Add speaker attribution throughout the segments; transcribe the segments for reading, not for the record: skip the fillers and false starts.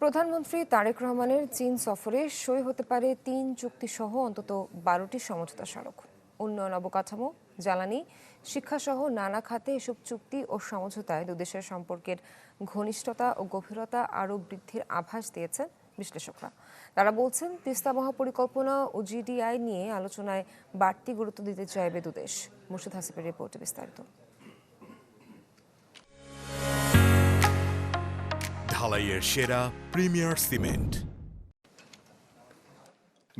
Speaker 1: প্রধানমন্ত্রী তারেক রহমানের চীন সফরে সই হতে পারে ৩ চুক্তিসহ অন্তত ১২টি সমঝোতা স্মারক। উন্নয়ন, অবকাঠামো, জ্বালানি, শিক্ষাসহ নানা খাতে এসব চুক্তি ও সমঝোতায় দুদেশের সম্পর্কের ঘনিষ্ঠতা ও গভীরতা আরও বৃদ্ধির আভাস দিয়েছেন বিশ্লেষকরা। তারা বলছেন, তিস্তা মহাপরিকল্পনা ও জিডিআই নিয়ে আলোচনায় বাড়তি গুরুত্ব দিতে চাইবে দুদেশ। মুর্শিদ হাসিবের রিপোর্টে বিস্তারিত।
Speaker 2: ঢালাইয়ের সেরা প্রিমিয়ার সিমেন্ট।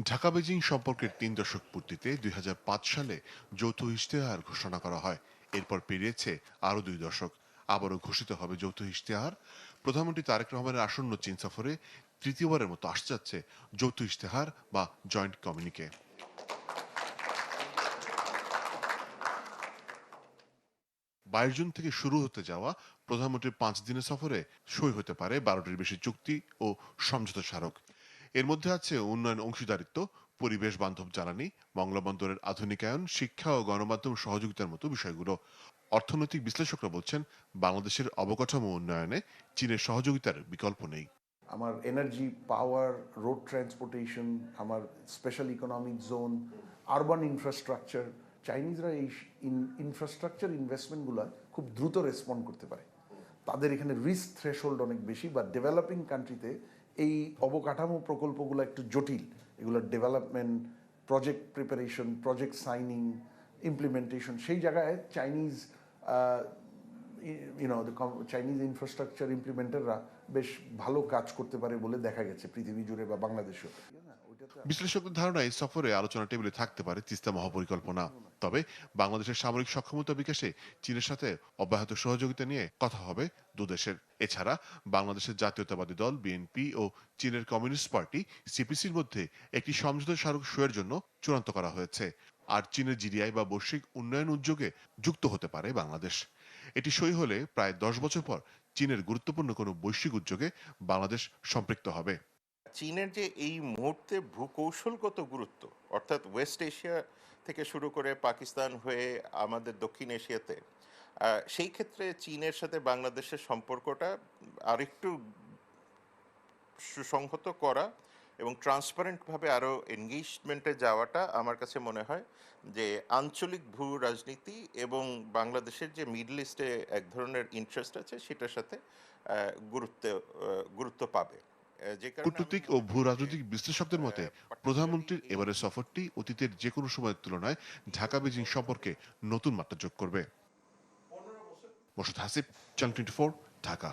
Speaker 3: ঢাকা বেজিং সম্পর্কের ৩ দশক পূর্তিতে ২০০৫ সালে যৌথ ইশতেহার ঘোষণা করা হয়। এরপর পেরিয়েছে আরও ২ দশক। আবারও ঘোষিত হবে যৌথ ইশতেহার। প্রধানমন্ত্রী তারেক রহমানের আসন্ন চীন সফরে তৃতীয়বারের মতো আসতে যাচ্ছে যৌথ ইশতেহার বা জয়েন্ট কমিউনিকে। ২২ জুন থেকে শুরু হতে যাওয়া প্রধানমন্ত্রীর ৫ দিনের সফরে সই হতে পারে ১২টির বেশি চুক্তি ও সমঝোতা স্মারক। এর মধ্যে আছে উন্নয়ন অংশীদারিত্ব, পরিবেশ বান্ধব জ্বালানি, বঙ্গবন্দরের আধুনিকায়ন, শিক্ষা ও গণমাধ্যম সহযোগিতার মতো বিষয়গুলো। অর্থনৈতিক বিশ্লেষকরা বলছেন, বাংলাদেশের অবকাঠামো উন্নয়নে চীনের সহযোগিতার বিকল্প নেই।
Speaker 4: আমার এনার্জি, পাওয়ার, রোড ট্রান্সপোর্টেশন, আমার special economic zone, urban infrastructure, চাইনিজরা এই ইনফ্রাস্ট্রাকচার ইনভেস্টমেন্টগুলো খুব দ্রুত রেসপন্ড করতে পারে। তাদের এখানে রিস্ক থ্রেশহোল্ড অনেক বেশি, বা ডেভেলপিং কান্ট্রিতে এই অবকাঠামো প্রকল্পগুলো একটু জটিল। এগুলোর development, project preparation, project signing, implementation, সেই জায়গায় চাইনিজ চাইনিজ ইনফ্রাস্ট্রাকচার ইমপ্লিমেন্টাররা বেশ ভালো কাজ করতে পারে বলে দেখা গেছে পৃথিবী জুড়ে বা বাংলাদেশেও।
Speaker 3: বিশ্লেষকদের ধারণা, এই সফরে আলোচনা টেবিলে থাকতে পারে তিস্তা মহাপরিকল্পনা। তবে বাংলাদেশের সামরিক সক্ষমতা বিকাশে চীনের সাথে অব্যাহত সহযোগিতা নিয়ে কথা হবে দুদেশের। এছাড়া বাংলাদেশের জাতীয়তাবাদী দল বিএনপি ও চীনের কমিউনিস্ট পার্টি সিপিসির মধ্যে একটি সমঝোতা স্মারক সইয়ের জন্য চূড়ান্ত করা হয়েছে। আর চীনের জিডিআই বা বৈশ্বিক উন্নয়ন উদ্যোগে যুক্ত হতে পারে বাংলাদেশ। এটি সই হলে প্রায় ১০ বছর পর চীনের গুরুত্বপূর্ণ কোনো বৈশ্বিক উদ্যোগে বাংলাদেশ সম্পৃক্ত হবে।
Speaker 5: চীনের যে এই মুহূর্তে ভূকৌশলগত গুরুত্ব, অর্থাৎ ওয়েস্ট এশিয়া থেকে শুরু করে পাকিস্তান হয়ে আমাদের দক্ষিণ এশিয়াতে, সেই ক্ষেত্রে চীনের সাথে বাংলাদেশের সম্পর্কটা আরেকটু সুসংহত করা এবং ট্রান্সপারেন্টভাবে আরও এনগেজমেন্টে যাওয়াটা আমার কাছে মনে হয় যে আঞ্চলিক ভূ রাজনীতি এবং বাংলাদেশের যে মিডল ইস্টে এক ধরনের ইন্টারেস্ট আছে সেটার সাথে গুরুত্ব পাবে।
Speaker 3: কূটনৈতিক ও ভূ রাজনৈতিক বিশ্লেষকদের মতে, প্রধানমন্ত্রীর এবারের সফরটি অতীতের যে কোনো সময়ের তুলনায় ঢাকা বেজিং সম্পর্কে নতুন মাত্রা যোগ করবে। মোর্শেদ হাসিব, চ্যানেল 24, ঢাকা।